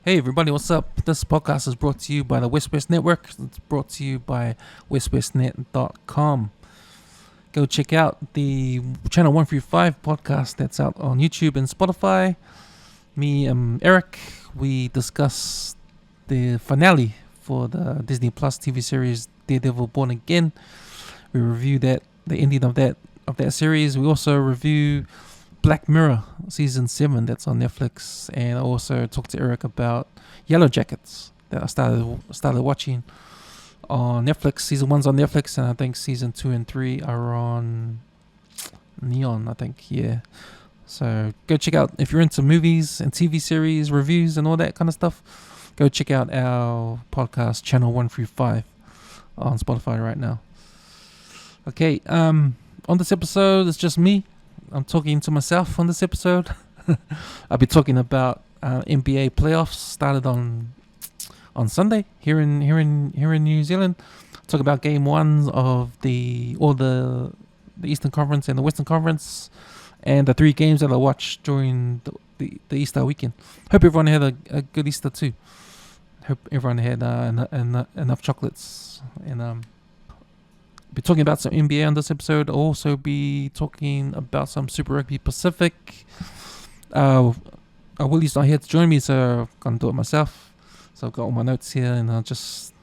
Hey everybody, what's up? This podcast is brought to you by the WesWes Network. It's brought to you by WesWesNet.com. Go check out the Channel 135 podcast that's out on YouTube and Spotify. Me and Eric, we discuss the finale for the Disney Plus TV series Daredevil Born Again. We review that, the ending of that series. We also review Black Mirror season 7 that's on Netflix, and I also talked to Eric about Yellow Jackets that I started watching on Netflix. Season 1's on Netflix, and I think season 2 and 3 are on Neon, I think. Yeah, so go check out, if you're into movies and TV series reviews and all that kind of stuff, go check out our podcast Channel 135 on Spotify right now. Okay, on this episode it's just me. I'm talking to myself on this episode. I'll be talking about NBA playoffs started on Sunday here in New Zealand. Talk about game ones of the Eastern Conference and the Western Conference, and the 3 games that I watched during the Easter weekend. Hope everyone had a good Easter too. Hope everyone had enough chocolates, and be talking about some NBA on this episode. I'll also be talking about some Super Rugby Pacific. Willie's not here to join me, so I'm going to do it myself. So I've got all my notes here, and I'll just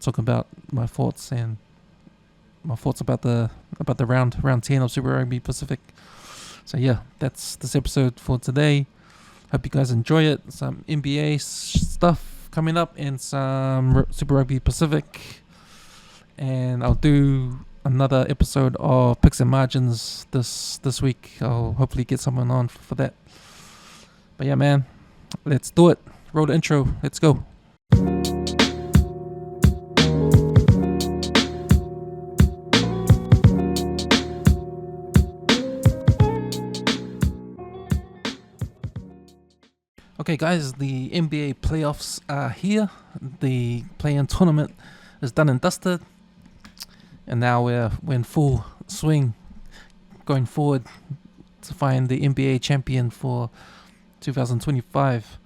talk about my thoughts about the round 10 of Super Rugby Pacific. So yeah, that's this episode for today. Hope you guys enjoy it. Some NBA stuff coming up, and some Super Rugby Pacific. And I'll do another episode of Picks and Margins this week. I'll hopefully get someone on for that. But yeah, man, let's do it. Roll the intro. Let's go. Okay, guys, the NBA playoffs are here. The play-in tournament is done and dusted. And now we're in full swing going forward to find the NBA champion for 2025.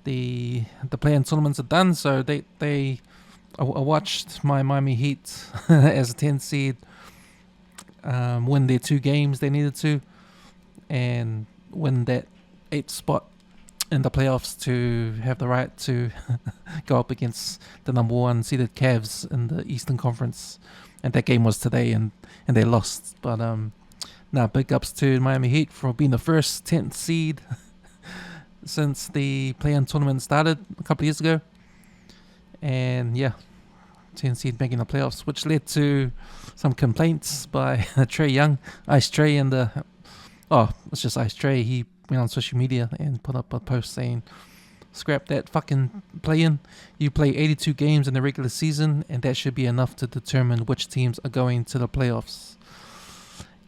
The play-in tournaments are done, so I watched my Miami Heat as a 10 seed win their 2 games they needed to, and win that 8th spot in the playoffs to have the right to go up against the number 1 seeded Cavs in the Eastern Conference. And that game was today, and they lost. But big ups to Miami Heat for being the first 10th seed since the play-in tournament started a couple of years ago. And yeah, 10th seed making the playoffs, which led to some complaints by Trey Young, Ice Trey, and it's just Ice Trey. He went on social media and put up a post saying, "Scrap that fucking play-in. You play 82 games in the regular season, and that should be enough to determine which teams are going to the playoffs."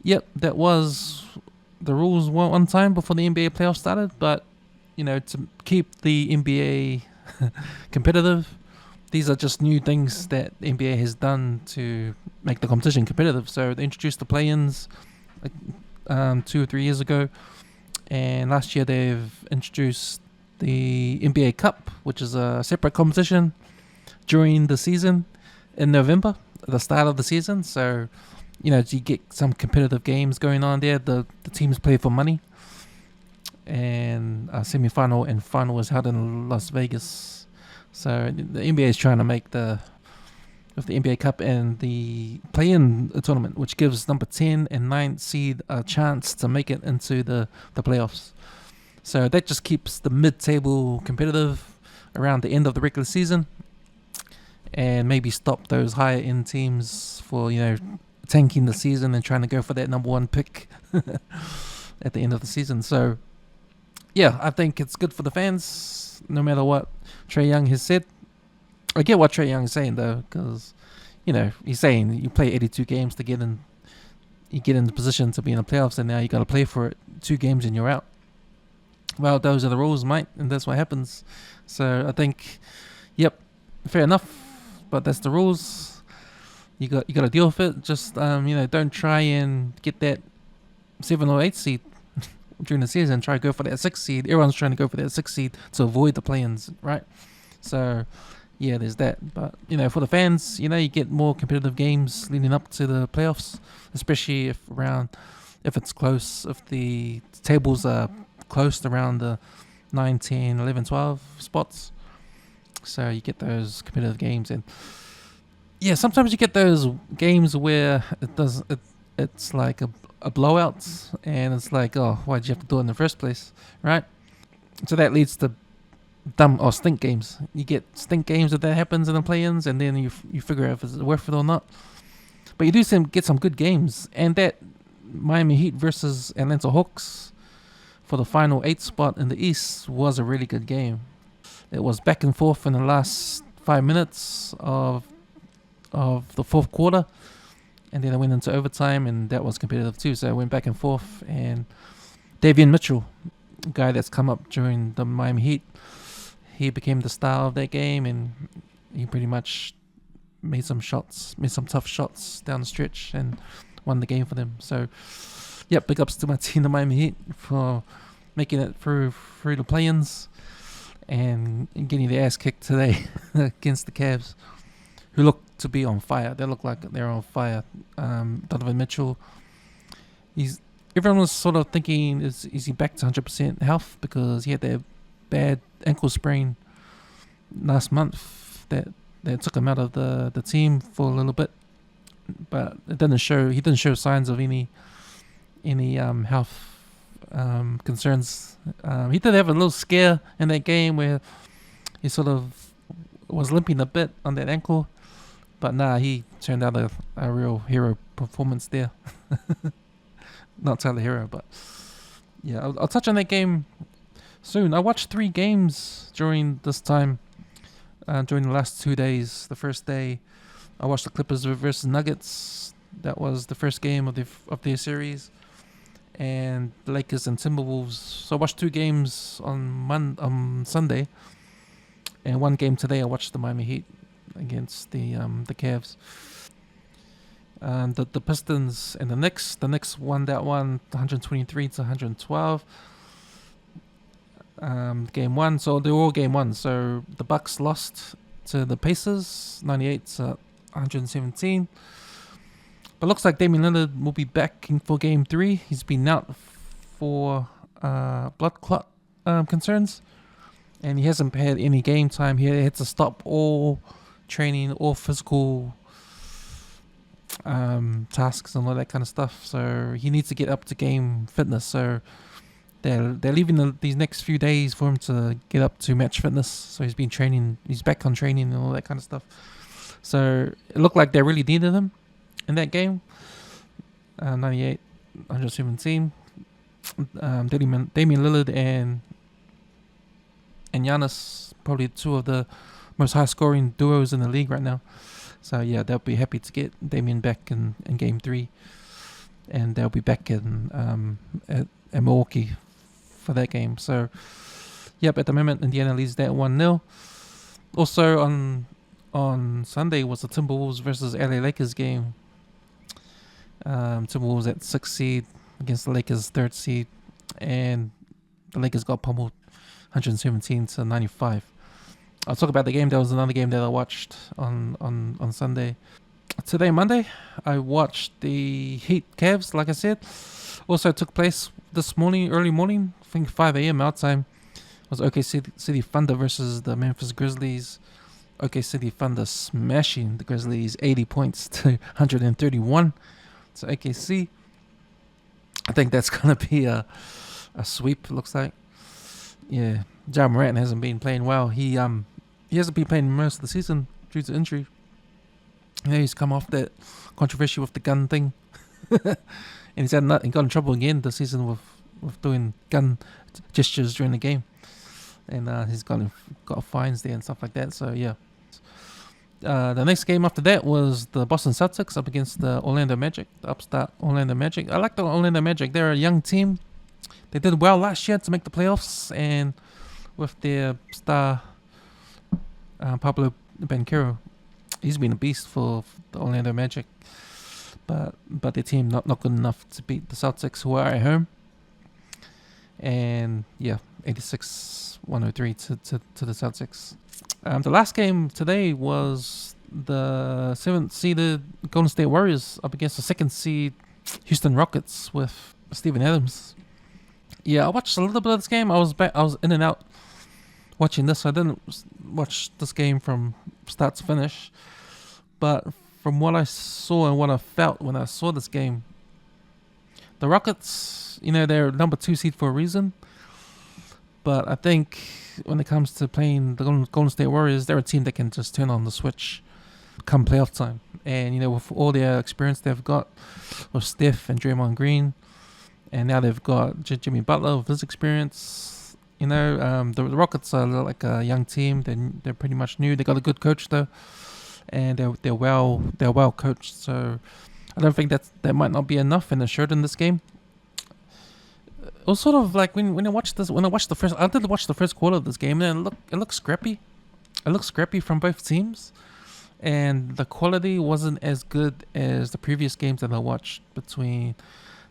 Yep, that was the rules one time before the NBA playoffs started, but to keep the NBA competitive, these are just new things that the NBA has done to make the competition competitive. So they introduced the play-ins 2 or 3 years ago, and last year they've introduced the NBA Cup, which is a separate competition during the season in November, the start of the season. So, you get some competitive games going on there. The teams play for money. And a semi-final and final was held in Las Vegas. So the NBA is trying to make with the NBA Cup and the play-in tournament, which gives number 10 and 9 seed a chance to make it into the playoffs. So that just keeps the mid-table competitive around the end of the regular season, and maybe stop those higher-end teams for, tanking the season and trying to go for that number 1 pick at the end of the season. So, yeah, I think it's good for the fans, no matter what Trey Young has said. I get what Trey Young is saying, though, because, he's saying you play 82 games to get in, you get in the position to be in the playoffs, and now you got to play for it 2 games and you're out. Well, those are the rules, mate, and that's what happens. So I think, yep, fair enough, but that's the rules. You got to deal with it. Just don't try and get that 7 or 8 seed during the season, try to go for that 6 seed. Everyone's trying to go for that 6 seed to avoid the play-ins, right? So, yeah, there's that. But, for the fans, you get more competitive games leading up to the playoffs, especially if it's close, if the tables are close around the 9, 10, 11, 12 spots. So you get those competitive games. And, yeah, sometimes you get those games where it's like a blowout, and it's like, oh, why'd you have to do it in the first place, right? So that leads to dumb or stink games. You get stink games if that happens in the play-ins, and then you figure out if it's worth it or not. But you do get some good games, and that Miami Heat versus Atlanta Hawks for the final 8 spot in the East was a really good game. It was back and forth in the last 5 minutes of the fourth quarter, and then it went into overtime, and that was competitive too. So it went back and forth, and Davion Mitchell, a guy that's come up during the Miami Heat, he became the star of that game, and he pretty much made some tough shots down the stretch, and won the game for them. So, big ups to my team, the Miami Heat, for making it through the play-ins and getting their ass kicked today against the Cavs, who look to be on fire. They look like they're on fire. Donovan Mitchell, everyone was sort of thinking, is he back to 100% health, because he had that bad ankle sprain last month that took him out of the team for a little bit, but he didn't show signs of any health concerns. He did have a little scare in that game where he sort of was limping a bit on that ankle, but he turned out a real hero performance there. Not Tyler Hero, but yeah, I'll touch on that game soon. I watched 3 games during this time, during the last 2 days. The first day, I watched the Clippers versus Nuggets. That was the first game of their series, and the Lakers and Timberwolves. So I watched 2 games on Sunday, and 1 game today. I watched the Miami Heat against the Cavs. The Pistons and the Knicks won that one 123-112. Game 1, so they're all game 1. So the Bucks lost to the Pacers 98-117. But looks like Damian Lillard will be back for game 3. He's been out for blood clot concerns, and he hasn't had any game time. He had to stop all training, all physical tasks and all that kind of stuff. So he needs to get up to game fitness. So they're leaving these next few days for him to get up to match fitness. So he's been training. He's back on training and all that kind of stuff. So it looked like they really needed him in that game. 98-117. Damian Lillard and Giannis, probably 2 of the most high-scoring duos in the league right now. So yeah, they'll be happy to get Damian back in game 3, and they'll be back in at Milwaukee for that game. So at the moment Indiana leads that 1-0. Also on Sunday was the Timberwolves versus LA Lakers game. Timberwolves at 6th seed against the Lakers 3rd seed, and the Lakers got pummeled 117-95. I'll talk about the game. That was another game that I watched on Sunday. Today, Monday, I watched the Heat Cavs, like I said. Also took place this morning, early morning, I think 5 a.m. our time. It was OK City Thunder versus the Memphis Grizzlies. OK City Thunder smashing the Grizzlies 80 points to 131. So OKC. I think that's going to be a sweep, looks like. Yeah, Ja Morant hasn't been playing well. He hasn't been playing most of the season due to injury. Yeah, he's come off that controversy with the gun thing. And he got in trouble again this season with doing gun gestures during the game. And he's got fines there and stuff like that. So, yeah. The next game after that was the Boston Celtics up against the Orlando Magic, the upstart Orlando Magic. I like the Orlando Magic. They're a young team. They did well last year to make the playoffs, and with their star Pablo Banchero, he's been a beast for the Orlando Magic. But their team not good enough to beat the Celtics, who are at home. And yeah, 86-103 to the Celtics. The last game today was the 7th seeded Golden State Warriors up against the 2nd seed Houston Rockets with Steven Adams. Yeah, I watched a little bit of this game. I was in and out watching this. I didn't watch this game from start to finish, but from what I saw and what I felt when I saw this game, the Rockets, they're number 2 seed for a reason. But I think when it comes to playing the Golden State Warriors, they're a team that can just turn on the switch come playoff time. And, with all their experience they've got with Steph and Draymond Green, and now they've got Jimmy Butler with his experience, the Rockets are like a young team. They're pretty much new. They got a good coach though, and they're well coached. So I don't think that might not be enough, and it showed in this game. It was sort of like when I watched the first quarter of this game, and it looked scrappy. It looked scrappy from both teams, and the quality wasn't as good as the previous games that I watched between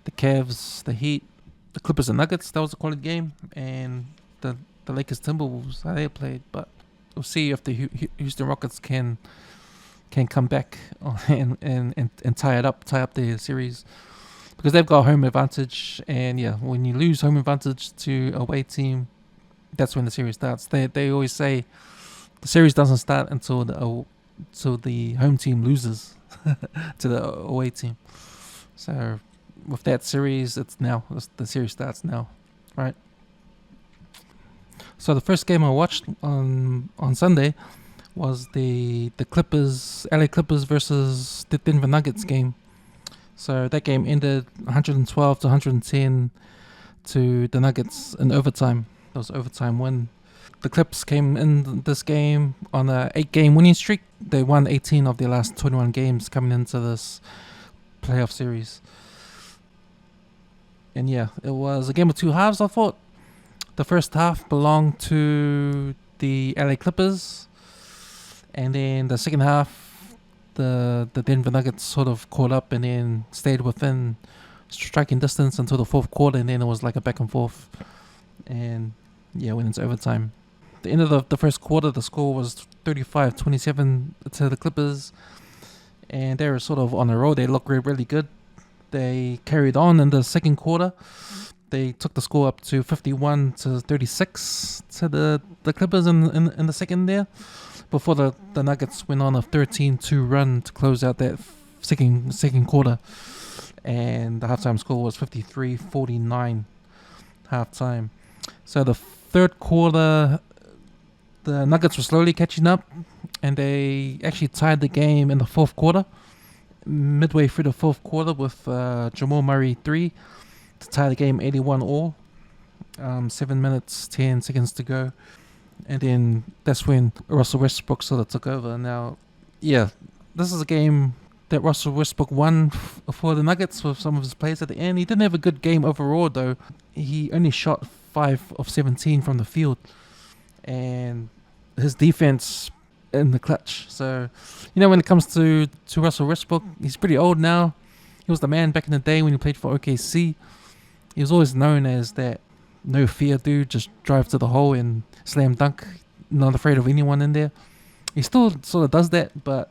the Cavs, the Heat, the Clippers and Nuggets. That was a quality game, and the Lakers Timberwolves, how they played. But we'll see if the Houston Rockets can come back and tie up the series, because they've got home advantage. And yeah, when you lose home advantage to a away team, that's when the series starts. They always say the series doesn't start until the home team loses to the away team. So with that series, the series starts now, right? So the first game I watched on Sunday was the LA Clippers versus the Denver Nuggets game. So that game ended 112 to 110 to the Nuggets in overtime. That was an overtime win. The Clips came in this game on an 8-game winning streak. They won 18 of their last 21 games coming into this playoff series. And yeah, it was a game of two halves, I thought. The first half belonged to the LA Clippers, and then the second half, the Denver Nuggets sort of caught up and then stayed within striking distance until the fourth quarter, and then it was like a back and forth, and yeah, went into overtime. The end of the first quarter, the score was 35-27 to the Clippers, and they were sort of on a roll. They looked really good. They carried on in the second quarter. They took the score up to 51-36 to the Clippers in the second there, before the Nuggets went on a 13-2 run to close out that second quarter. And the halftime score was 53-49 halftime. So the third quarter, the Nuggets were slowly catching up, and they actually tied the game in the fourth quarter, midway through the fourth quarter, with Jamal Murray 3 to tie the game 81-all. 7 minutes, 10 seconds to go. And then that's when Russell Westbrook sort of took over. Now, yeah, this is a game that Russell Westbrook won for the Nuggets with some of his plays at the end. He didn't have a good game overall, though. He only shot 5 of 17 from the field. And his defense in the clutch. So, when it comes to Russell Westbrook, he's pretty old now. He was the man back in the day when he played for OKC. He was always known as that no fear dude, just drive to the hole and slam dunk, not afraid of anyone in there. He still sort of does that, but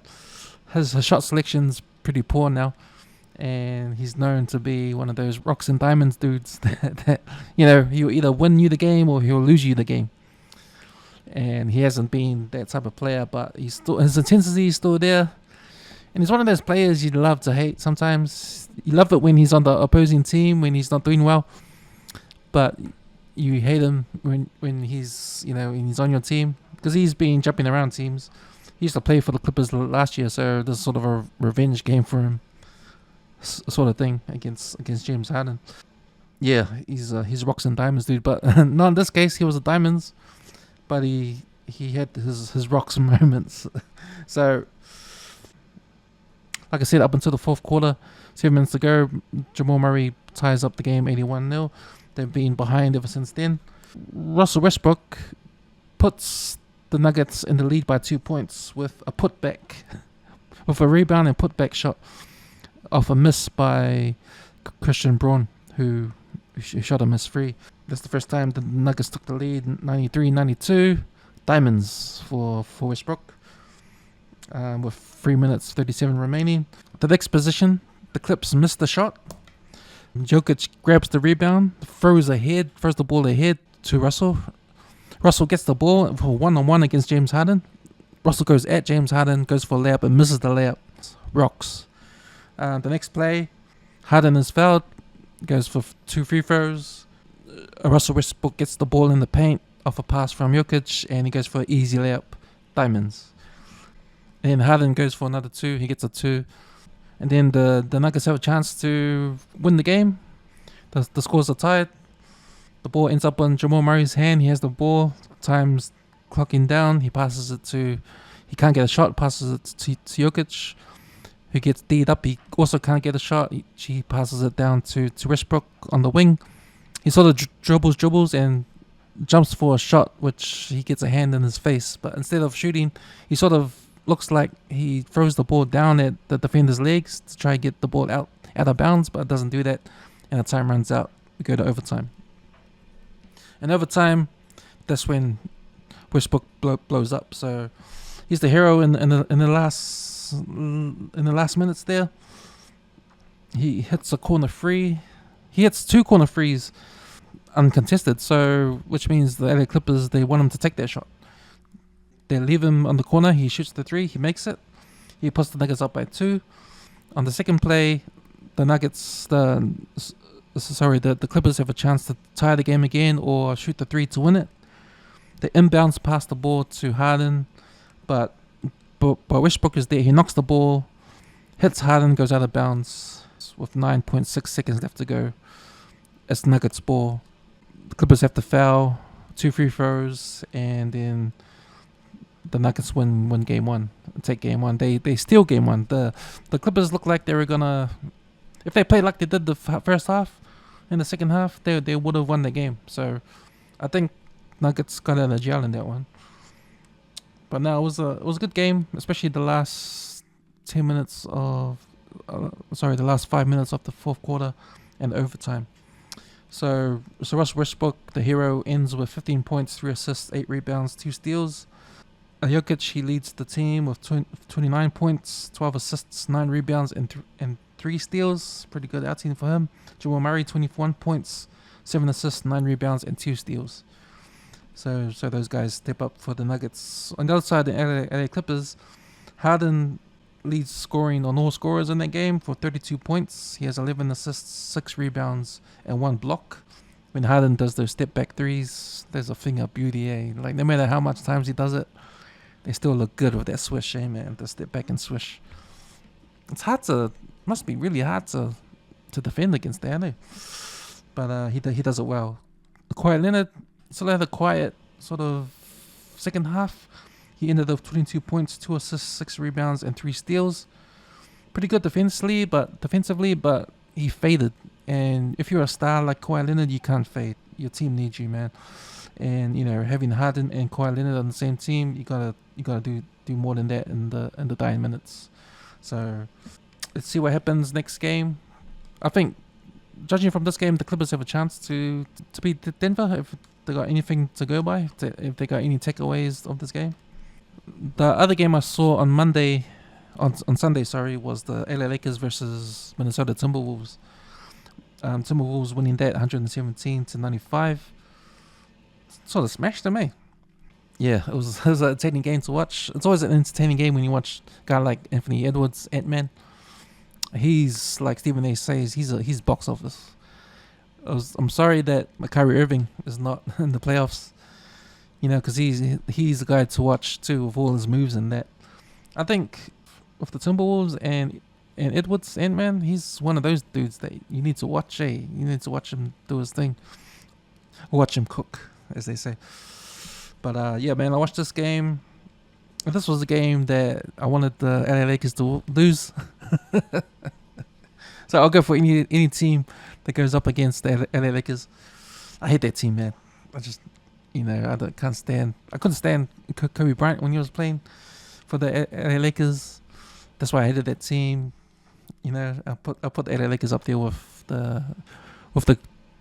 his shot selection's pretty poor now, and he's known to be one of those rocks and diamonds dudes that he'll either win you the game or he'll lose you the game. And he hasn't been that type of player, but his intensity is still there, and he's one of those players you love to hate. Sometimes you love it when he's on the opposing team, when he's not doing well, but you hate him when he's when he's on your team, because he's been jumping around teams. He used to play for the Clippers last year, so this is sort of a revenge game for him, sort of thing against James Harden. Yeah, he's rocks and diamonds dude, but not in this case. He was a diamonds, but he had his rocks and moments. So, like I said, up until the fourth quarter, 7 minutes to go, Jamal Murray ties up the game 81-0. They've been behind ever since then. Russell Westbrook puts the Nuggets in the lead by 2 points with a putback, with a rebound and putback shot off a miss by Christian Braun, who shot a miss free. That's the first time the Nuggets took the lead, 93-92. Diamonds for Westbrook, with 3 minutes 37 remaining. The next position, the Clips missed the shot. Jokic grabs the rebound, throws the ball ahead to Russell. Russell gets the ball for one-on-one against James Harden. Russell goes at James Harden, goes for a layup and misses the layup. Rocks. The next play, Harden is fouled, goes for 2 free throws. Russell Westbrook gets the ball in the paint off a pass from Jokic, and he goes for an easy layup. Diamonds. And Harden goes for another 2. He gets a 2. And then the Nuggets have a chance to win the game. The scores are tied. The ball ends up on Jamal Murray's hand. He has the ball. Time's clocking down. He passes it to... He can't get a shot. Passes it to Jokic, who gets D'd up. He also can't get a shot. He passes it down to Westbrook on the wing. He sort of dribbles and jumps for a shot, which he gets a hand in his face. But instead of shooting, he sort of looks like he throws the ball down at the defender's legs to try to get the ball out of bounds, but it doesn't do that. And the time runs out. We go to overtime. And overtime, that's when Westbrook blows up. So he's the hero in the last minutes there. He hits a corner free. He hits 2 corner frees uncontested, so which means the LA Clippers, they want him to take that shot. They leave him on the corner. He shoots the 3. He makes it. He puts the Nuggets up by 2. On the second play, the Clippers have a chance to tie the game again or shoot the 3 to win it. They inbounds pass the ball to Harden, but Westbrook is there. He knocks the ball, hits Harden, goes out of bounds with 9.6 seconds left to go. It's Nuggets ball. The Clippers have to foul, 2 free throws, and then the Nuggets win game 1. Take game 1. They steal game 1. The Clippers look like they were gonna, if they played like they did the first half, in the second half, they would have won the game. So I think Nuggets got out of jail in that one. But no, it was a good game, especially the last 10 minutes of the last 5 minutes of the fourth quarter and overtime. So Russell Westbrook, the hero, ends with 15 points, 3 assists, 8 rebounds, 2 steals. Jokic, he leads the team with 29 points, 12 assists, 9 rebounds, and 3 steals. Pretty good outing for him. Jamal Murray, 21 points, 7 assists, 9 rebounds, and 2 steals. So those guys step up for the Nuggets. On the other side, the LA Clippers, Harden leads scoring on all scorers in that game for 32 points. He has 11 assists, 6 rebounds, and 1 block. When Harden does those step back 3s, there's a thing of beauty, eh? Like, no matter how much times he does it, they still look good with that swish, eh, man? The step back and swish. Must be really hard to defend against that, eh? But he does it well. Kawhi Leonard sort of had a quiet sort of second half. He ended up 22 points, 2 assists, 6 rebounds, and 3 steals. Pretty good defensively, but he faded. And if you're a star like Kawhi Leonard, you can't fade. Your team needs you, man. And having Harden and Kawhi Leonard on the same team, you gotta do more than that in the dying minutes. So let's see what happens next game. I think, judging from this game, the Clippers have a chance to beat Denver if they got anything to go by, if they got any takeaways of this game. The other game I saw on Sunday, was the LA Lakers versus Minnesota Timberwolves. Timberwolves winning that 117-95. Sort of smashed them, eh? Yeah, it was an entertaining game to watch. It's always an entertaining game when you watch a guy like Anthony Edwards, Ant-Man. He's, like Stephen A. says, he's box office. I'm sorry that Kyrie Irving is not in the playoffs. Because he's the guy to watch too, with all his moves and that. I think with the Timberwolves and Edwards, Ant-Man, he's one of those dudes that you need to watch, eh? You need to watch him do his thing. Watch him cook, as they say. But yeah, man, I watched this game. This was a game that I wanted the LA Lakers to lose. So I'll go for any team that goes up against the LA Lakers. I hate that team, man. I just... I couldn't stand Kobe Bryant when he was playing for the LA Lakers. That's why I hated that team. I put the LA Lakers up there with the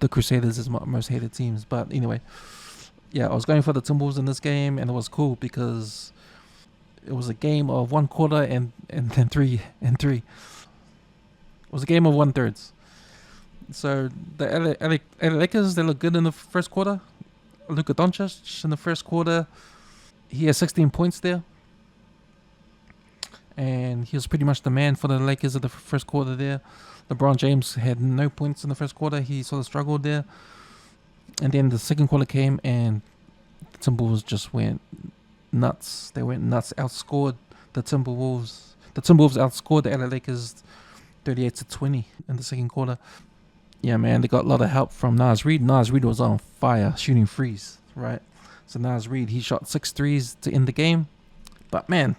the Crusaders is my most hated teams. But anyway, yeah, I was going for the Timberwolves in this game, and it was cool because it was a game of 1 quarter and then 3 and 3. It was a game of 1/3. So the LA Lakers, they look good in the first quarter. Luka Doncic in the first quarter, he had 16 points there. And he was pretty much the man for the Lakers in the first quarter there. LeBron James had no points in the first quarter. He sort of struggled there. And then the second quarter came and the Timberwolves just went nuts. They went nuts, outscored the Timberwolves. The Timberwolves outscored the LA Lakers 38-20 in the second quarter. Yeah, man, they got a lot of help from Naz Reid. Naz Reid was on fire, shooting threes, right? So Naz Reid, he shot 6 threes to end the game. But man,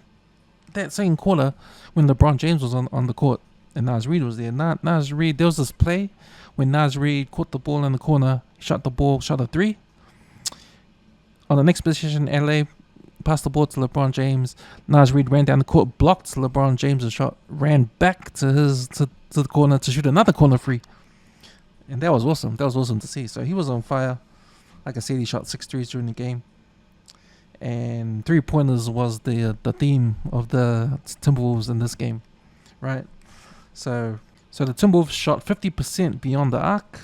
that second quarter, when LeBron James was on the court and Naz Reid was there, Naz Reid, there was this play when Naz Reid caught the ball in the corner, shot a 3. On the next possession, LA passed the ball to LeBron James. Naz Reid ran down the court, blocked LeBron James' shot, ran back to the corner to shoot another corner 3. And that was awesome. That was awesome to see. So he was on fire. Like I said, he shot 6 threes during the game. And 3-pointers was the theme of the Timberwolves in this game, right? So the Timberwolves shot 50% beyond the arc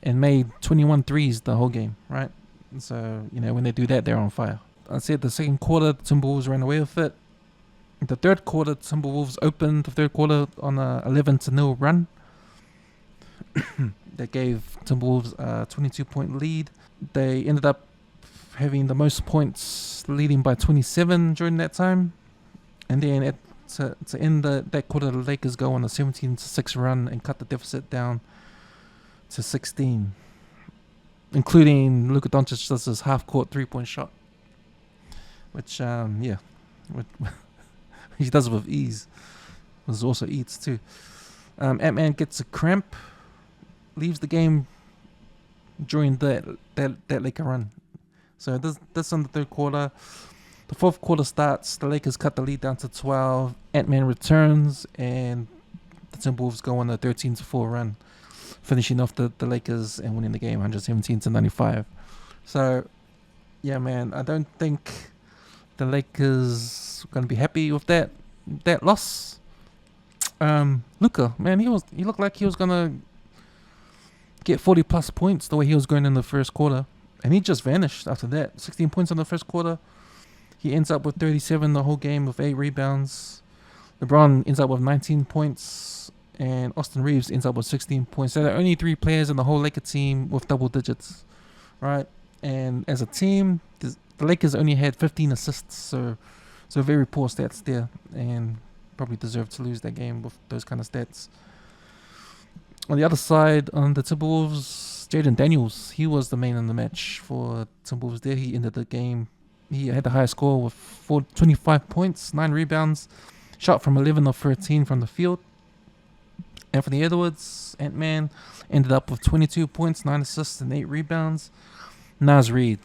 and made 21 threes the whole game, right? So, when they do that, they're on fire. I said the second quarter, the Timberwolves ran away with it. The third quarter, Timberwolves opened the third quarter on a 11-0 run. That gave Timberwolves a 22-point lead. They ended up having the most points, leading by 27 during that time. And then to end that quarter, the Lakers go on a 17-6 run and cut the deficit down to 16, including Luka Doncic does his half-court 3-point shot, which, he does it with ease. It also eats too. Ant-Man gets a cramp, leaves the game during that Laker run. So this in the third quarter. The fourth quarter starts. The Lakers cut the lead down to 12. Ant-Man returns, and the Timberwolves go on a 13-4 run, finishing off the Lakers and winning the game 117-95. So, yeah, man, I don't think the Lakers are going to be happy with that loss. Luka, man, he looked like he was going to get 40 plus points the way he was going in the first quarter, and he just vanished after that. 16 points in the first quarter. He ends up with 37 the whole game with 8 rebounds. LeBron ends up with 19 points, and Austin Reeves ends up with 16 points. So there are only 3 players in the whole Laker team with double digits, right? And as a team, the Lakers only had 15 assists, so very poor stats there, and probably deserved to lose that game with those kind of stats. On the other side, on the Timberwolves, Jaden Daniels, he was the man in the match for Timberwolves there. He ended the game. He had the highest score with 25 points, 9 rebounds, shot from 11 of 13 from the field. Anthony Edwards, Ant-Man, ended up with 22 points, 9 assists, and 8 rebounds. Naz Reid,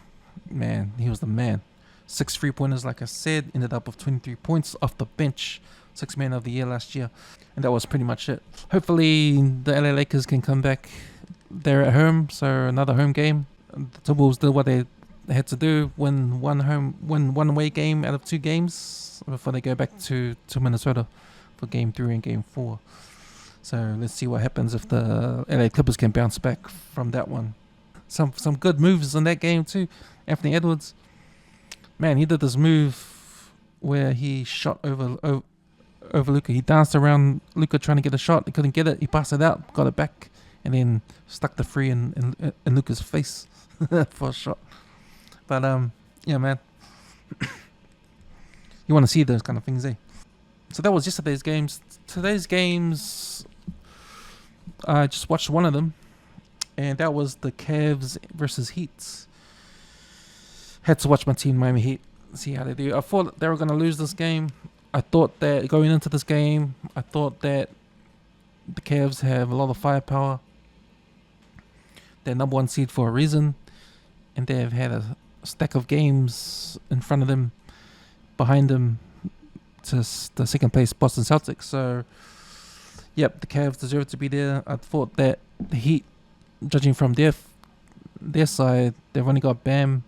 man, he was the man. 6 3-pointers, like I said, ended up with 23 points off the bench. 6th man of the year last year. And that was pretty much it. Hopefully the LA Lakers can come back. They're at home, so another home game. The Timberwolves did what they had to do, win one away game out of 2 games before they go back to Minnesota for game 3 and game 4. So let's see what happens if the LA Clippers can bounce back from that one. Some good moves in that game too. Anthony Edwards, man, he did this move where he shot over Luka. He danced around Luka trying to get a shot. He couldn't get it. He passed it out, got it back, and then stuck the free in Luka's face for a shot. But yeah, man, you want to see those kind of things, eh? So that was yesterday's games. Today's games, I just watched one of them, and that was the Cavs versus Heat. Had to watch my team, Miami Heat, see how they do. I thought they were going to lose this game. I thought that going into this game, I thought that the Cavs have a lot of firepower. They're number 1 seed for a reason, and they've had a stack of games in front of them, behind them, to the second place Boston Celtics. So, yep, the Cavs deserve to be there. I thought that the Heat judging from their side, they've only got Bam,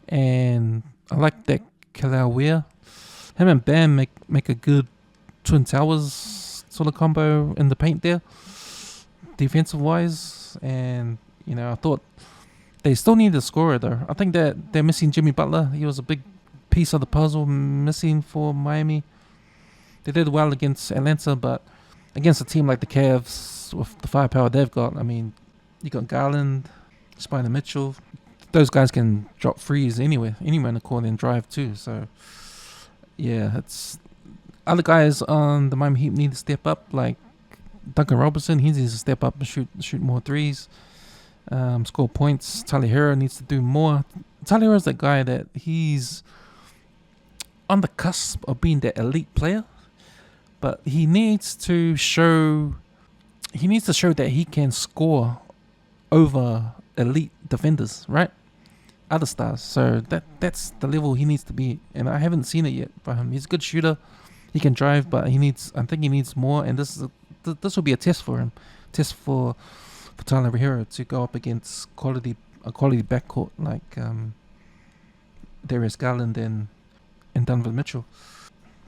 and I like that Kalawea. Him and Bam make a good Twin Towers sort of combo in the paint there, defensive wise. And I thought they still need a scorer though. I think that they're missing Jimmy Butler. He was a big piece of the puzzle missing for Miami. They did well against Atlanta, but against a team like the Cavs with the firepower they've got, I mean, you got Garland, Spider Mitchell. Those guys can drop threes anywhere in the court and drive too. So yeah, it's other guys on the Miami Heat need to step up, like Duncan Robertson. He needs to step up and shoot more threes, score points. Tyler Hero needs to do more. Tyler Hero is that guy that he's on the cusp of being that elite player, but he needs to show that he can score over elite defenders, right? Other stars. So that's the level he needs to be, and I haven't seen it yet for him. He's a good shooter. He can drive, but I think he needs more, and this will be a test for him. Test for Tyler Hero to go up against a quality backcourt like Darius Garland and Donovan Mitchell.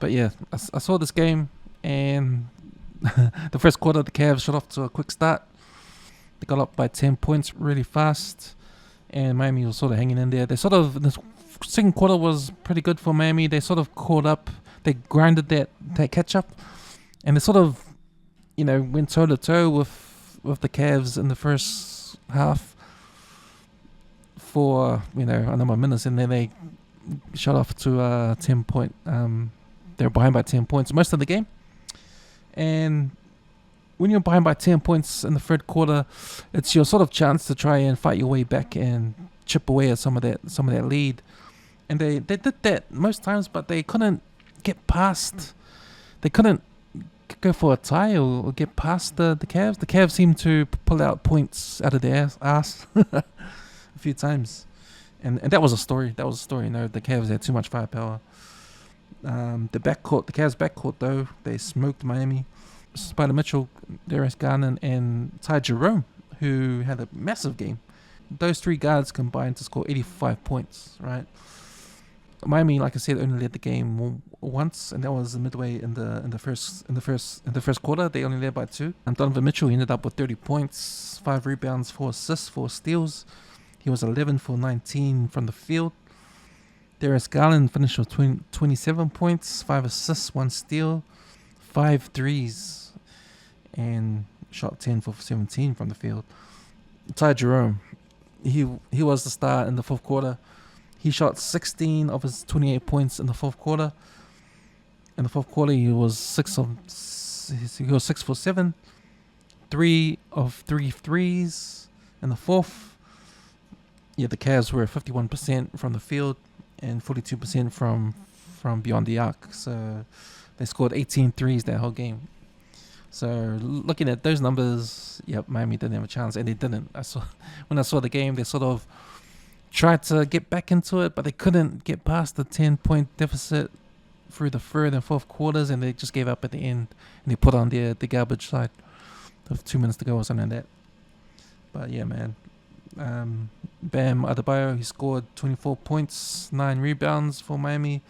But yeah, I saw this game, and the first quarter the Cavs shot off to a quick start. They got up by 10 points really fast, and Miami was sort of hanging in there. They sort of, the second quarter was pretty good for Miami. They sort of caught up. They grinded that catch up, and they sort of, went toe to toe with the Cavs in the first half for a number of minutes, and then they shot off to a 10-point. They were behind by 10 points most of the game, and when you're behind by 10 points in the third quarter, it's your sort of chance to try and fight your way back and chip away at some of that lead. And they did that most times, but they couldn't get past. They couldn't go for a tie or get past the Cavs. The Cavs seemed to pull out points out of their ass a few times, and that was a story. The Cavs had too much firepower. The Cavs backcourt though, they smoked Miami. Spider Mitchell, Darius Garland, and Ty Jerome, who had a massive game. Those three guards combined to score 85 points, right? Miami, like I said, only led the game once, and that was midway in the first quarter. They only led by 2. Donovan Mitchell ended up with 30 points, 5 rebounds, 4 assists, 4 steals. He was 11 for 19 from the field. Darius Garland finished with 27 points, 5 assists, 1 steal, 5 threes, and shot 10 for 17 from the field. Ty Jerome, he was the star in the fourth quarter. He shot 16 of his 28 points in the fourth quarter. In the fourth quarter, he was 6 for 7, 3 of 3 threes in the fourth. Yeah, the Cavs were 51% from the field and 42% from beyond the arc. So they scored 18 threes that whole game. So looking at those numbers, yep, Miami didn't have a chance, and they didn't. When I saw the game, they sort of tried to get back into it, but they couldn't get past the 10-point deficit through the third and fourth quarters, and they just gave up at the end, and they put on the garbage side with 2 minutes to go or something like that. But yeah, man. Bam Adebayo, he scored 24 points, 9 rebounds for Miami.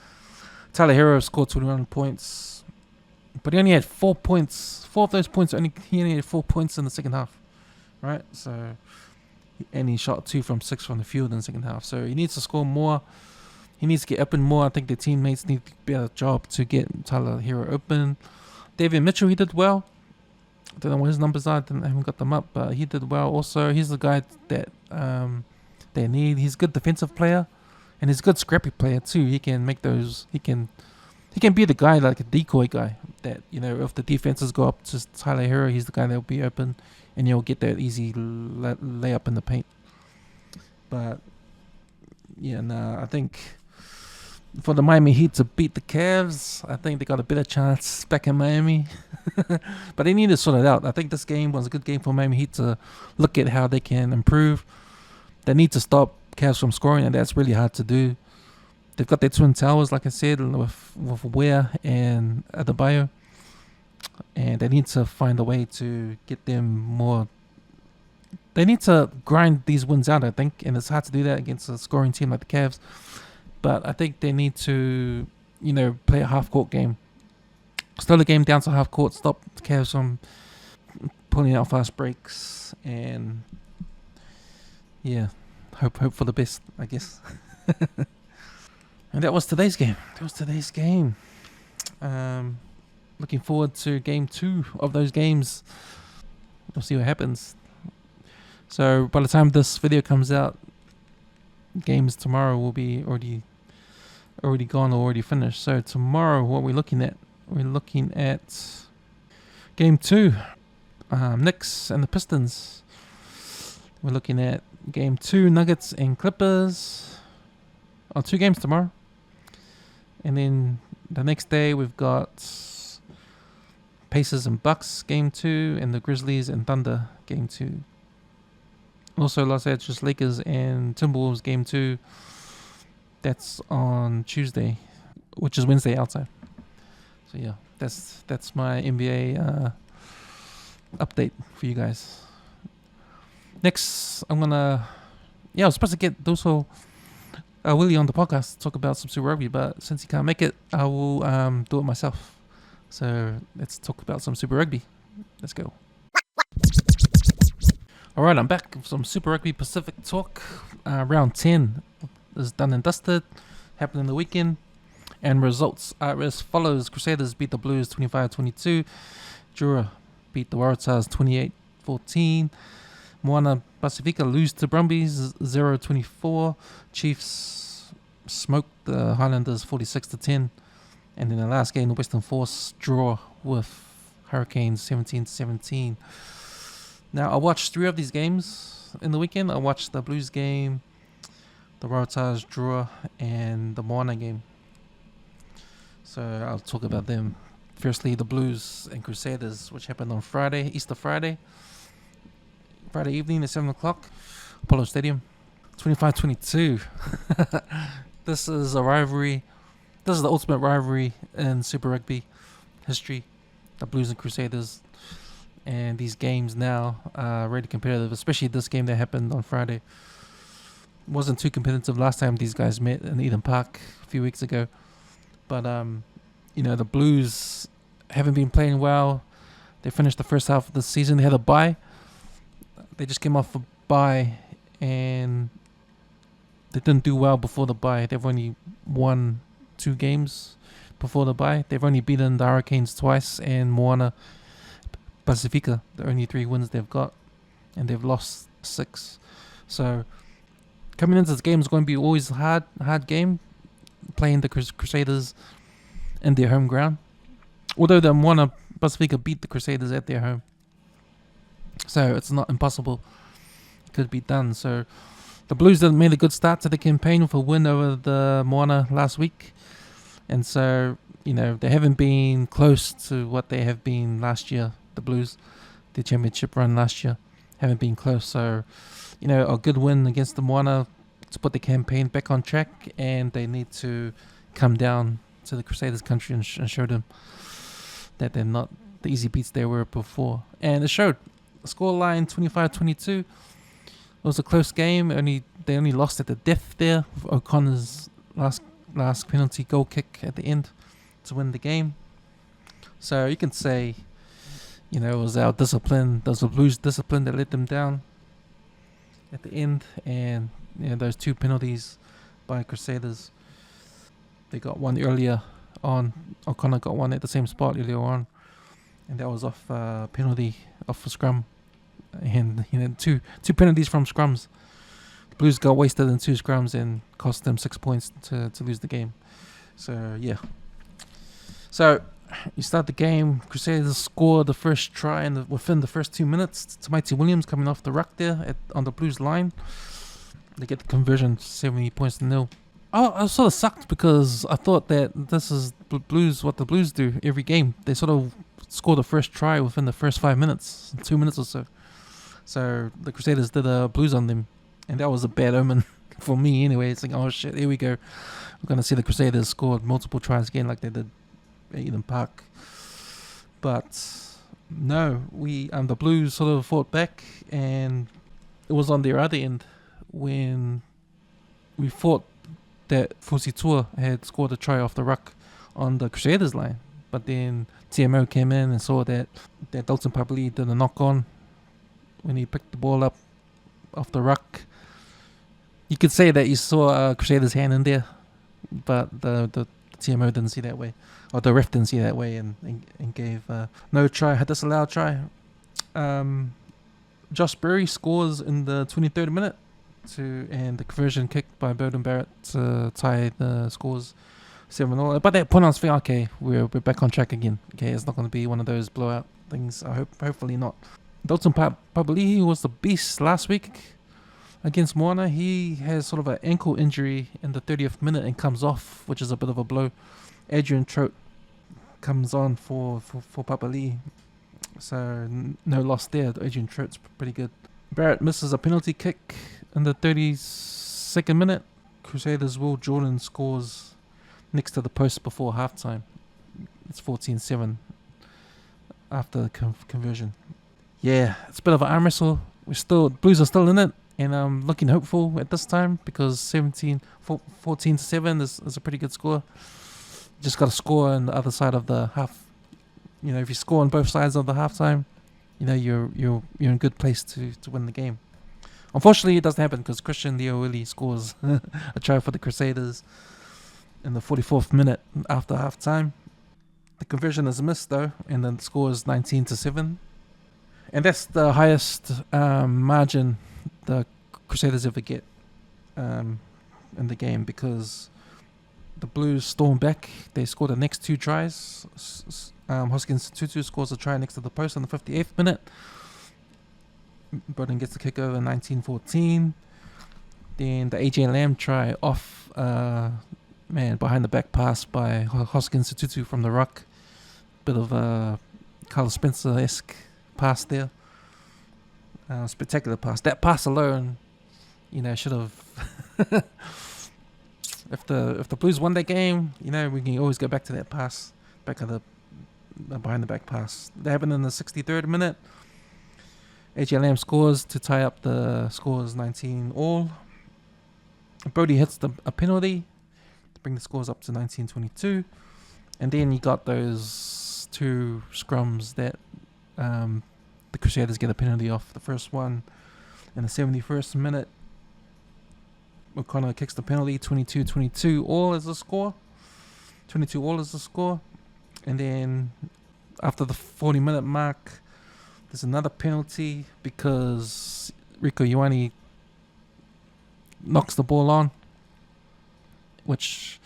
Tyler Hero scored 21 points, but he only had 4 points. 4 of those points, he only had 4 points in the second half, right? So, and he shot 2 from 6 from the field in the second half. So he needs to score more. He needs to get open more. I think the teammates need to do a better job to get Tyler Hero open. David Mitchell, he did well. I don't know what his numbers are. I haven't got them up, but he did well. Also, he's the guy that they need. He's a good defensive player, and he's a good scrappy player too. He can make those. He can be the guy, like a decoy guy. That if the defenses go up to Tyler Hero, he's the guy that will be open, and he'll get that easy layup in the paint. But yeah, I think for the Miami Heat to beat the Cavs, I think they got a better chance back in Miami. But they need to sort it out. I think this game was a good game for Miami Heat to look at how they can improve. They need to stop Cavs from scoring, and that's really hard to do. They've got their twin towers, like I said, with Ware and Adebayo, and they need to find a way to get them more they need to grind these wins out, I think, and it's hard to do that against a scoring team like the Cavs. But I think they need to, play a half-court game. Slow the game down to half-court, stop the Cavs from pulling out fast breaks, and hope for the best, I guess. And that was today's game. Looking forward to game 2 of those games. We'll see what happens. So by the time this video comes out, games tomorrow will be already gone or already finished. So tomorrow, what we're looking at? We're looking at game 2, Knicks and the Pistons. We're looking at game 2, Nuggets and Clippers. 2 games tomorrow. And then the next day we've got Pacers and Bucks game 2, and the Grizzlies and Thunder game 2. Also Los Angeles Lakers and Timberwolves game 2. That's on Tuesday, which is Wednesday outside. So yeah, that's my NBA update for you guys. Next, I was supposed to get also Willie on the podcast to talk about some Super Rugby, but since he can't make it, I will do it myself. So let's talk about some Super Rugby. Let's go. Alright, I'm back with some Super Rugby Pacific talk. Round 10 is done and dusted, happened in the weekend. And results are as follows. Crusaders beat the Blues 25-22. Drua beat the Waratahs 28-14. Moana Pacifica lose to Brumbies 0-24. Chiefs smoked the Highlanders 46-10. And in the last game, the Western Force draw with Hurricanes 17-17. Now, I watched 3 of these games in the weekend. I watched the Blues game, the Waratahs draw, and the Moana game. So I'll talk about them. Firstly, the Blues and Crusaders, which happened on Friday, Easter Friday evening at 7 o'clock, Apollo Stadium, 25-22. This is a rivalry. This is the ultimate rivalry in Super Rugby history, the Blues and Crusaders. And these games now are really competitive, especially this game that happened on Friday. Wasn't too competitive last time these guys met in Eden Park a few weeks ago. But, the Blues haven't been playing well. They finished the first half of the season. They had a bye. They just came off a bye, and they didn't do well before the bye. They've only won 2 games before the bye. They've only beaten the Hurricanes twice and Moana Pacifica, the only 3 wins they've got, and they've lost 6. So coming into this game is going to be always a hard game, playing the Crusaders in their home ground. Although the Moana Pacifica beat the Crusaders at their home, so it's not impossible. It could be done. So the Blues made a good start to the campaign with a win over the Moana last week, and so they haven't been close to what they have been last year. The Blues, the championship run last year, haven't been close. So, a good win against the Moana to put the campaign back on track, and they need to come down to the Crusaders country and show them that they're not the easy beats they were before. And it showed. The scoreline 25-22. It was a close game. They only lost at the death there with O'Connor's last penalty goal kick at the end to win the game. So you can say, it was our discipline, it was the Blues' discipline that let them down at the end. And those 2 penalties by Crusaders. They got one earlier on. O'Connor got one at the same spot earlier on, and that was off penalty, off a scrum. And 2 penalties from scrums. The Blues got wasted in 2 scrums and cost them 6 points to lose the game. So yeah. So you start the game. Crusaders score the first try within the first 2 minutes. It's Mighty Williams coming off the ruck there on the Blues line. They get the conversion, 70 points to 0. I sort of sucked because I thought that this is Blues, what the Blues do every game. They sort of score the first try within the first 5 minutes, 2 minutes or so. So the Crusaders did a Blues on them, and that was a bad omen for me anyway. It's like, oh shit, here we go. We're going to see the Crusaders score multiple tries again like they did at Eden Park. But no, the Blues sort of fought back, and it was on their other end when we thought that Fusitua had scored a try off the ruck on the Crusaders line. But then TMO came in and saw that Dalton Papali did a knock on when he picked the ball up off the ruck. You could say that you saw a Crusaders hand in there, but the TMO didn't see that way, or the ref didn't see that way, and gave no try, a disallowed try. Josh Berry scores in the 23rd minute and the conversion kick by Bowden Barrett to tie the scores 7-0. But that point I was thinking, okay, we're back on track again. Okay, it's not going to be one of those blowout things. Hopefully not. Dalton Papali'i was the beast last week against Moana. He has sort of an ankle injury in the 30th minute and comes off, which is a bit of a blow. Adrian Trout comes on for Papali'i. So no loss there. Adrian Trout's pretty good. Barrett misses a penalty kick in the 32nd minute. Crusaders' Will Jordan scores next to the post before halftime. It's 14-7 after the conversion. Yeah, it's a bit of an arm wrestle. Blues are still in it, and I'm looking hopeful at this time because 14-7 is a pretty good score. Just got to score on the other side of the half. You know, if you score on both sides of the halftime, you know you're in a good place to win the game. Unfortunately, it doesn't happen because Christian Leowili scores a try for the Crusaders in the 44th minute after halftime. The conversion is missed though, and then the score is 19-7. And that's the highest margin the Crusaders ever get in the game because the Blues storm back. They scored the next two tries. Hoskins Tutu scores a try next to the post on the 58th minute. Broden gets the kick over 19-14. Then the AJ Lamb try off, behind the back pass by Hoskins Tutu from the ruck. Bit of a Carlos Spencer-esque pass there. Spectacular pass. That pass alone, should have. If the Blues won that game, we can always go back to that pass, back of the behind the back pass. That happened in the 63rd minute. AJ Lamb scores to tie up the scores 19-all. Brody hits a penalty to bring the scores up to 19-22. And then you got those two scrums that the Crusaders get a penalty off. The first one in the 71st minute. O'Connor kicks the penalty, 22-22 all is the score. 22 all is the score. And then after the 40-minute mark, there's another penalty because Rieko Ioane knocks the ball on, which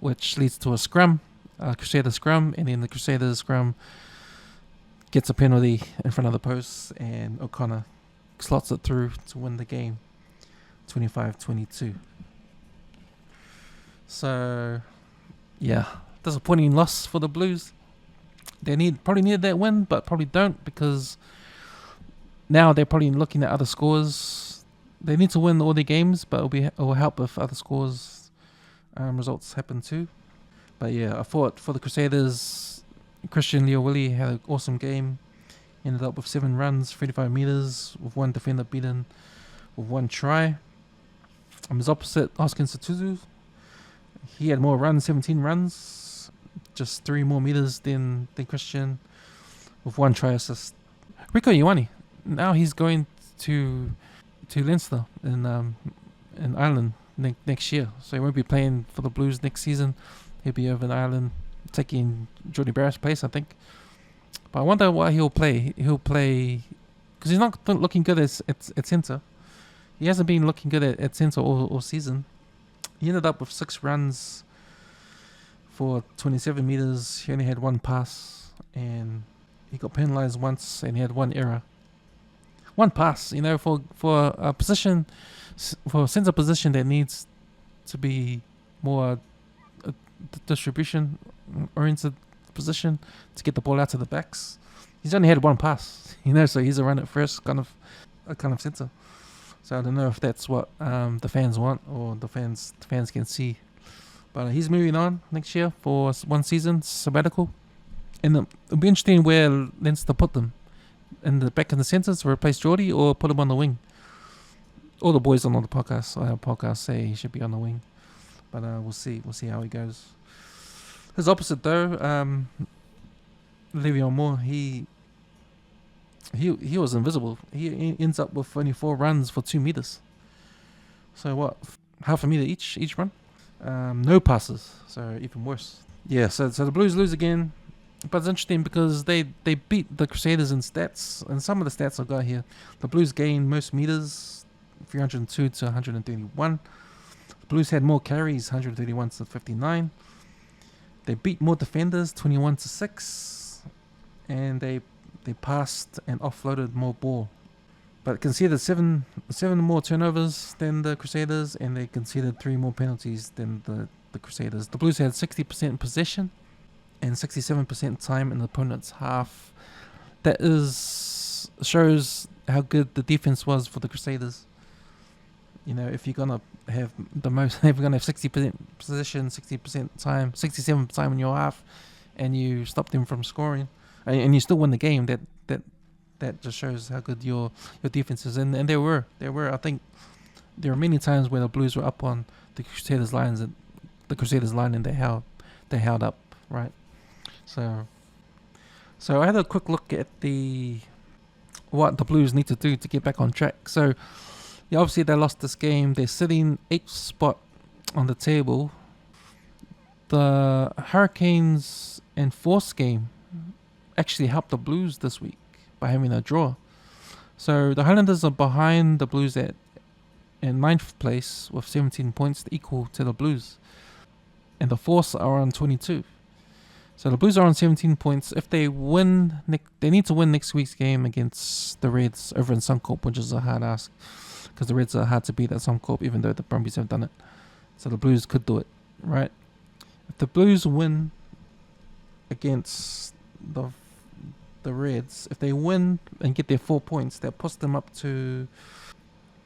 leads to a scrum, a Crusader scrum, and then the Crusader scrum gets a penalty in front of the post, and O'Connor slots it through to win the game, 25-22. So, yeah, disappointing loss for the Blues. They probably needed that win, but probably don't because now they're probably looking at other scores. They need to win all their games, but it will help if other scores results happen too. But yeah, I thought for the Crusaders, Christian Leowili had an awesome game. Ended up with 7 runs, 35 meters, with one defender beaten with 1 try. His opposite, Hoskins Tutu, he had more runs, 17 runs, just 3 more meters than Christian, with 1 try assist. Rieko Ioane, now he's going to Leinster in Ireland next year, so he won't be playing for the Blues next season. He'll be over in Ireland taking Jordy Barrett's place, I think. But I wonder why he'll play. He'll play because he's not looking good at centre. He hasn't been looking good at centre all season. He ended up with 6 runs for 27 meters. He only had 1 pass, and he got penalised once, and he had 1 error. 1 pass, for a position, for a centre position that needs to be more distribution oriented position to get the ball out to the backs. He's only had 1 pass, so he's a run at first kind of centre. So I don't know if that's what the fans want or the fans can see. But he's moving on next year for 1 season sabbatical, and it'll be interesting where Leinster put them in the back in the centre to replace Geordie or put him on the wing. All the boys on the podcast, our podcast, say he should be on the wing, but we'll see. We'll see how he goes. His opposite though, Le'Veon Moore, he was invisible. He ends up with only 4 runs for 2 meters. So what? Half a meter each run. No passes, so even worse. Yeah. So the Blues lose again, but it's interesting because they beat the Crusaders in stats, and some of the stats I've got here. The Blues gained most meters, 302 to 131. The Blues had more carries, 131 to 59. They beat more defenders, 21 to 6, and they passed and offloaded more ball. But conceded seven more turnovers than the Crusaders, and they conceded 3 more penalties than the Crusaders. The Blues had 60% possession and 67% time in the opponent's half. That shows how good the defense was for the Crusaders. You know, if you're gonna have if you're gonna have 60% possession, 60% time, 67% time in your half, and you stop them from scoring, and you still win the game, that just shows how good your defense is. And there were I think there were many times where the Blues were up on the Crusaders lines, and they held up, right? So I had a quick look at what the Blues need to do to get back on track. So yeah, obviously they lost this game. They're sitting 8th spot on the table. The Hurricanes and Force game actually helped the Blues this week by having a draw. So the Highlanders are behind the Blues in 9th place with 17 points, equal to the Blues. And the Force are on 22. So the Blues are on 17 points. If they win, they need to win next week's game against the Reds over in Suncorp, which is a hard ask, because the Reds are hard to beat at Suncorp, even though the Brumbies have done it. So the Blues could do it, right? If the Blues win against the Reds, if they win and get their 4 points, that puts them up to...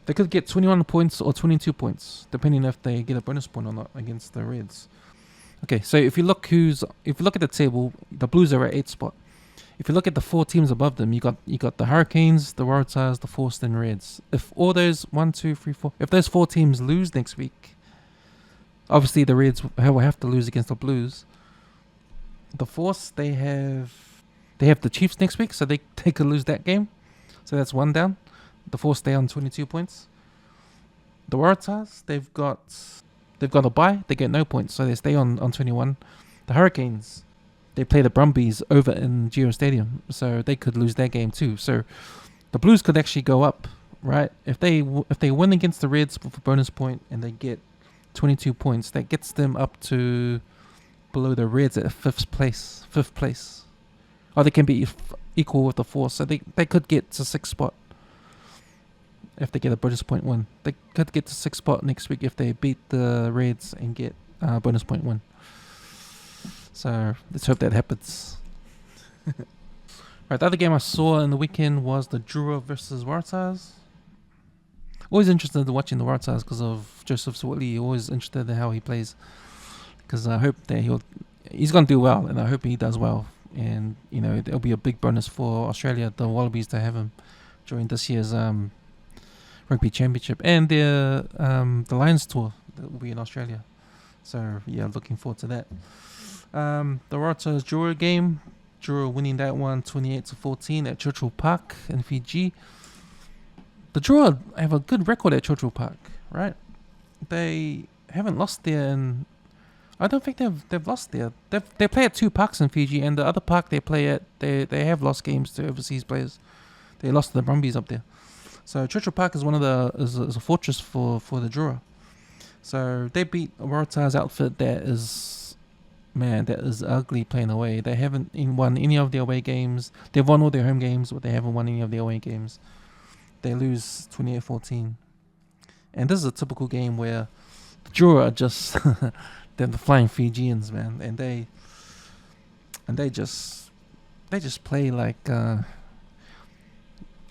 They could get 21 points or 22 points, depending if they get a bonus point or not against the Reds. Okay, so if you look at the table, the Blues are at 8th spot. If you look at the 4 teams above them, you got the Hurricanes, the Waratahs, the Force, and Reds. If all those 1, 2, 3, 4, if those 4 teams lose next week, obviously the Reds will have to lose against the Blues. The Force, they have the Chiefs next week, so they could lose that game. So that's 1 down. The Force stay on 22 points. The Waratahs, they've got a bye. They get no points, so they stay on 21. The Hurricanes, they play the Brumbies over in Geo Stadium, so they could lose that game too. So the Blues could actually go up, right? If they win against the Reds with a bonus point and they get 22 points, that gets them up to below the Reds at 5th place. Or they can be equal with the Force, so they could get to 6th spot. If they get a bonus point win, they could get to 6th spot next week if they beat the Reds and get a bonus point win. So let's hope that happens. Right, the other game I saw in the weekend was the Drua versus Waratahs. Always interested in watching the Waratahs because of Joseph Swartley. Always interested in how he plays, because I hope that he's going to do well, and I hope he does well. And you know, it'll be a big bonus for Australia, the Wallabies, to have him during this year's Rugby Championship and the Lions tour that will be in Australia. So yeah, looking forward to that. The Waratahs Drua game, Drua winning that one 28-14 at Churchill Park in Fiji. The Drua have a good record at Churchill Park, right? They haven't lost there, and I don't think they've lost there. They play at 2 parks in Fiji, and the other park they play at, they have lost games to overseas players. They lost to the Brumbies up there. So Churchill Park is is a fortress for the Drua. So they beat a Waratahs outfit that is ugly playing away. They haven't won any of their away games. They've won all their home games, but they haven't won any of their away games. They lose 28-14. And this is a typical game where the Drua are just they're the flying Fijians, man, and they just play like I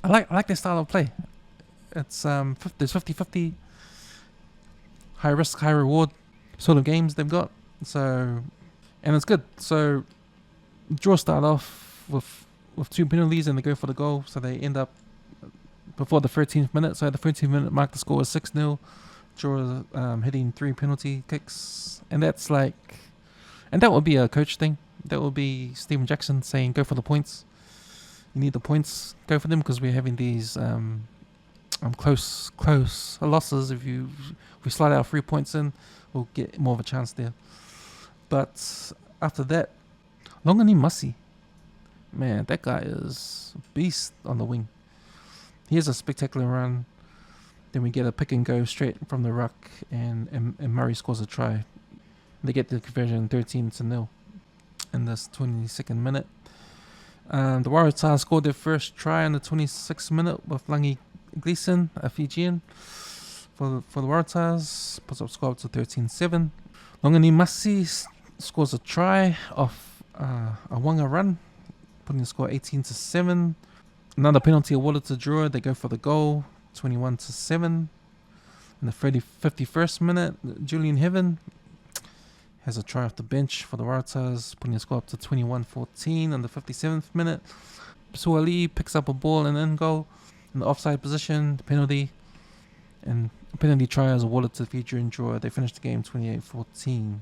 like their style of play. It's there's 50-50, high risk, high reward sort of games they've got. So, and it's good. So, Drua start off with 2 penalties and they go for the goal. So they end up before the 13th minute. So at the 13th minute mark, the score was 6-0. Drua hitting 3 penalty kicks. And that's like... And that would be a coach thing. That would be Stephen Jackson saying, go for the points. You need the points. Go for them because we're having these close losses. If we slide our 3 points in, we'll get more of a chance there. But after that, Longani Masi. Man, that guy is a beast on the wing. He has a spectacular run. Then we get a pick and go straight from the ruck, and Murray scores a try. They get the conversion 13-0 in this 22nd minute. The Waratahs scored their first try in the 26th minute with Langi Gleeson, a Fijian, for the Waratahs. Puts up score up to 13-7. Longani Masi scores a try off a Wanga run, putting the score 18-7. Another penalty awarded to Drua. They go for the goal, 21-7. In the 51st minute, Julian Heaven has a try off the bench for the Waratahs, putting the score up to 21-14. In the 57th minute, Suali picks up a ball and in goal in the offside position, the penalty. And a penalty try is awarded to the Fijian Drua. They finished the game 28-14.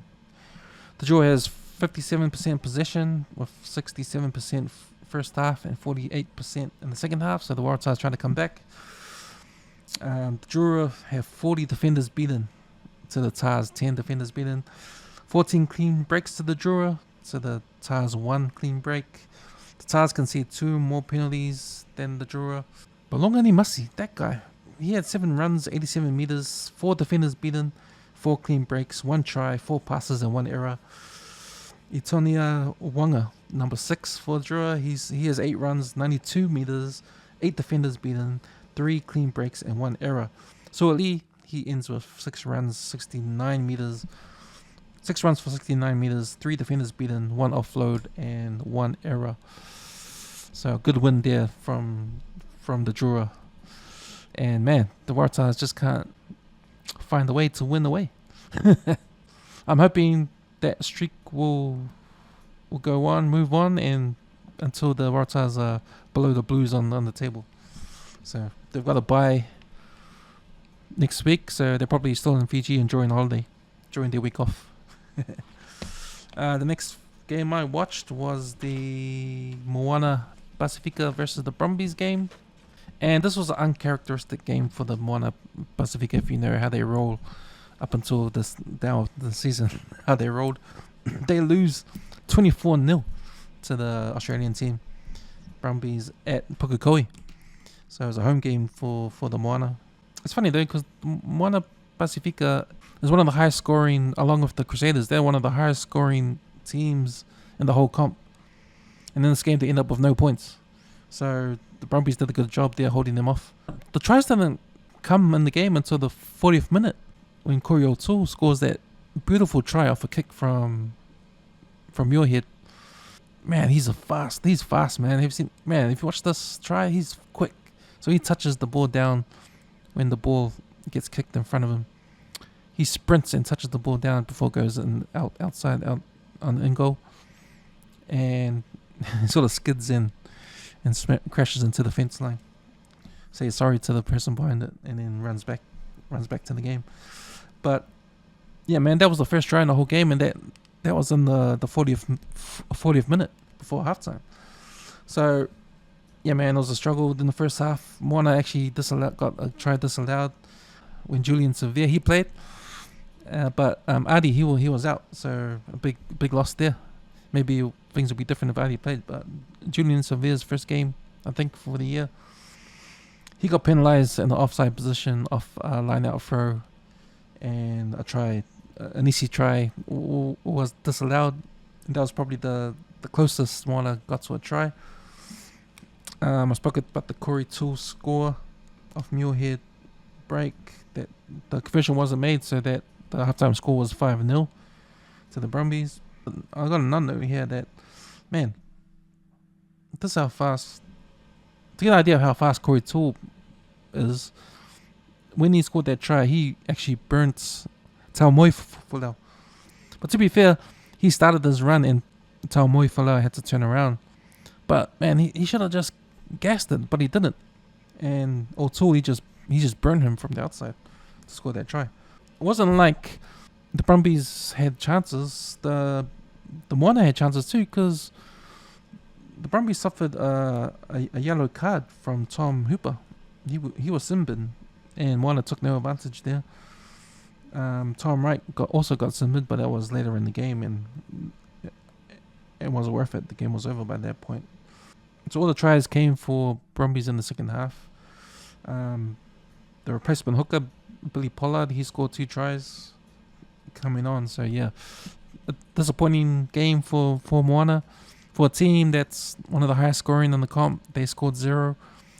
The Drua has 57% possession with 67% first half and 48% in the second half. So the Waratahs trying to come back. The Drua have 40 defenders beaten to the Tars, 10 defenders beaten. 14 clean breaks to the Drua, so the Tars 1 clean break. The Tars concede 2 more penalties than the Drua. But Longani Masi, that guy, he had 7 runs, 87 meters, 4 defenders beaten, 4 clean breaks, 1 try, 4 passes and 1 error. Itonia Wanga, number 6 for Drua, he has 8 runs, 92 meters, 8 defenders beaten, 3 clean breaks and 1 error. So Ali, he ends with 6 runs, 69 meters, 6 runs for 69 meters, 3 defenders beaten, 1 offload and 1 error. So good win there from the Drua. And man, the Waratahs just can't find a way to win away. I'm hoping that streak will go on, move on, and until the Waratahs are below the Blues on the table. So they've got a bye next week, so they're probably still in Fiji enjoying holiday during their week off. The next game I watched was the Moana Pacifica versus the Brumbies game. And this was an uncharacteristic game for the Moana Pacifica, if you know how they roll up until the season, how they rolled. They lose 24-0 to the Australian team, Brumbies, at Pukekohe. So it was a home game for the Moana. It's funny though, because Moana Pacifica is one of the highest scoring, along with the Crusaders, they're one of the highest scoring teams in the whole comp. And in this game, they end up with no points. So the Brumbies did a good job there holding them off. The tries didn't come in the game until the 40th minute when Corey O'Toole scores that beautiful try off a kick from Muirhead. Man, he's fast, man. If you watch this try, he's quick. So he touches the ball down when the ball gets kicked in front of him. He sprints and touches the ball down before it goes outside on goal. And he sort of skids in and crashes into the fence line. Say sorry to the person behind it, and then runs back to the game. But yeah, man, that was the first try in the whole game, and that was in the 40th minute before halftime. So yeah, man, it was a struggle in the first half. Moana actually got a try disallowed when Julian Severe he played, but Adi he was out, so a big loss there. Maybe things would be different if Adi played, but Julian Severe's first game, I think, for the year, he got penalised in the offside position off a line-out throw, and a try, an easy try, was disallowed. And that was probably the closest Moana got to a try. I spoke about the Corey Toole score of Muirhead break, that the conversion wasn't made, so that the halftime score was 5-0 to the Brumbies. I got another note here that, man, this is how fast, to get an idea of how fast Corey Toole is, when he scored that try, he actually burnt Taumoi Folau. But to be fair, he started this run and Taumoi Folau had to turn around. But man, he should have just gassed it, but he didn't. and O'Toole he just burned him from the outside to score that try. It wasn't like the Brumbies had chances. The Moana had chances too, because the Brumbies suffered a yellow card from Tom Hooper. He was sin bin, and Moana took no advantage there. Tom Wright also got sin bin, but that was later in the game, and it wasn't worth it. The game was over by that point. So all the tries came for Brumbies in the second half. The replacement hooker, Billy Pollard, he scored 2 tries coming on. So yeah, a disappointing game for Moana. For a team that's one of the highest scoring in the comp, they scored 0.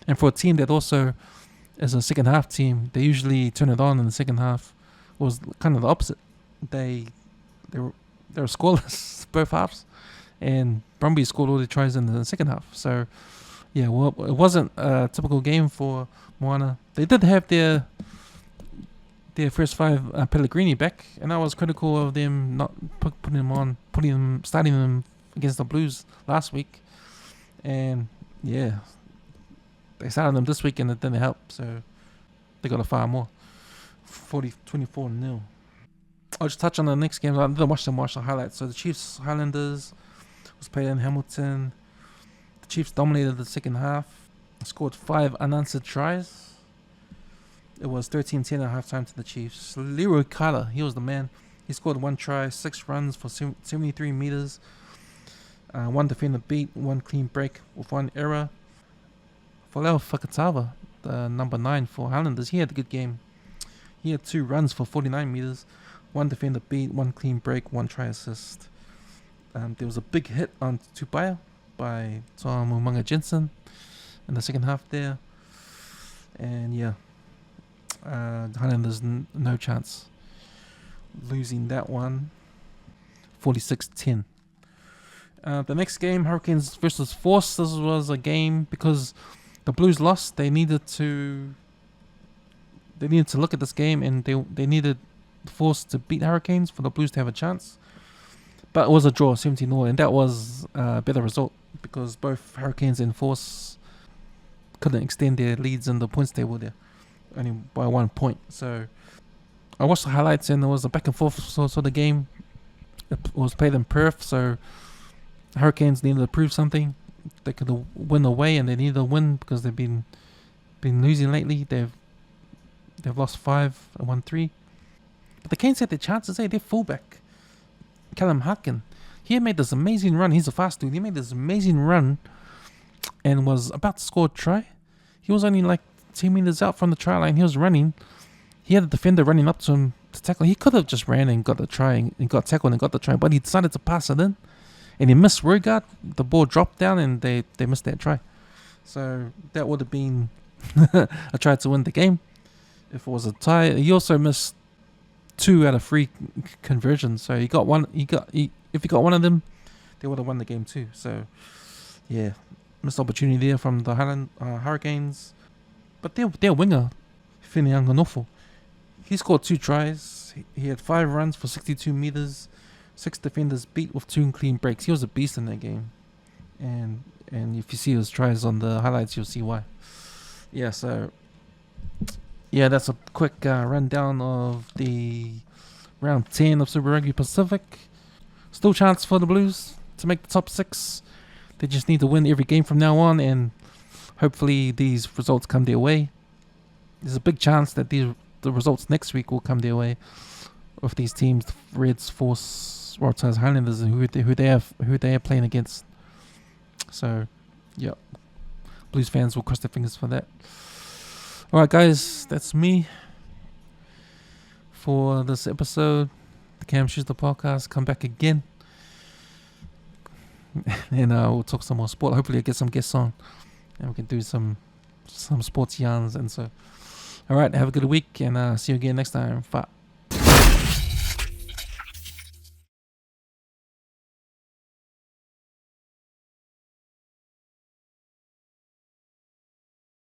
And for a team that also is a second half team, they usually turn it on in the second half. It was kind of the opposite. They were scoreless both halves, and Brumbies scored all the tries in the second half. So yeah, well, it wasn't a typical game for Moana. They did have their first 5 Pellegrini back, and I was critical of them not starting them against the Blues last week. And yeah, they started them this week and it didn't help, so they got a far more. 24-0. I'll just touch on the next games. I didn't watch the highlights. So the Chiefs Highlanders was played in Hamilton. The Chiefs dominated the second half, scored 5 unanswered tries. It was 13-10 at halftime to the Chiefs. Leroy Carter, he was the man. He scored 1 try, 6 runs for 73 meters. 1 defender beat, 1 clean break with 1 error. Folau Fakatava, the number 9 for Highlanders, he had a good game. He had 2 runs for 49 meters, 1 defender beat, 1 clean break, 1 try assist. There was a big hit on Tupaya by Tom Umanga Jensen in the second half there. And yeah, Highlanders no chance losing that one, 46-10. The next game, Hurricanes versus Force. This was a game because the Blues lost. They needed to look at this game, and they needed Force to beat Hurricanes for the Blues to have a chance. But it was a draw, 17-0, and that was a better result because both Hurricanes and Force couldn't extend their leads in the points table there, only by 1 point. So I watched the highlights, and there was a back and forth sort of game. It was played in Perth, so Hurricanes needed to prove something. They could win away, and they needed to win because they've been losing lately. They've lost 5 and won 3. But the Canes had their chances. Their fullback, Callum Harkin, he had made this amazing run. He's a fast dude. He made this amazing run and was about to score a try. He was only like 2 meters out from the try line. He was running. He had a defender running up to him to tackle. He could have just ran and got the try and got tackled and got the try, but he decided to pass it in. And he missed Rugard. The ball dropped down and they missed that try. So that would have been a try to win the game if it was a tie. He also missed 2 out of 3 conversions. So he got one. If he got one of them, they would have won the game too. So yeah, missed opportunity there from the Hurricanes. But their winger, Whineanga Nofo, he scored 2 tries. He had 5 runs for 62 meters. 6 defenders beat with 2 clean breaks. He was a beast in that game. And if you see his tries on the highlights, you'll see why. Yeah, so yeah, that's a quick rundown of the round 10 of Super Rugby Pacific. Still chance for the Blues to make the top 6. They just need to win every game from now on, and hopefully these results come their way. There's a big chance that the results next week will come their way of these teams, Reds, Force, Waratahs, Highlanders, and who they are playing against. So, yeah, Blues fans will cross their fingers for that. All right, guys, that's me for this episode. The Cam Schuster podcast. Come back again, and we'll talk some more sport. Hopefully, I get some guests on, and we can do some sports yarns and so. All right, have a good week, and see you again next time. Fa.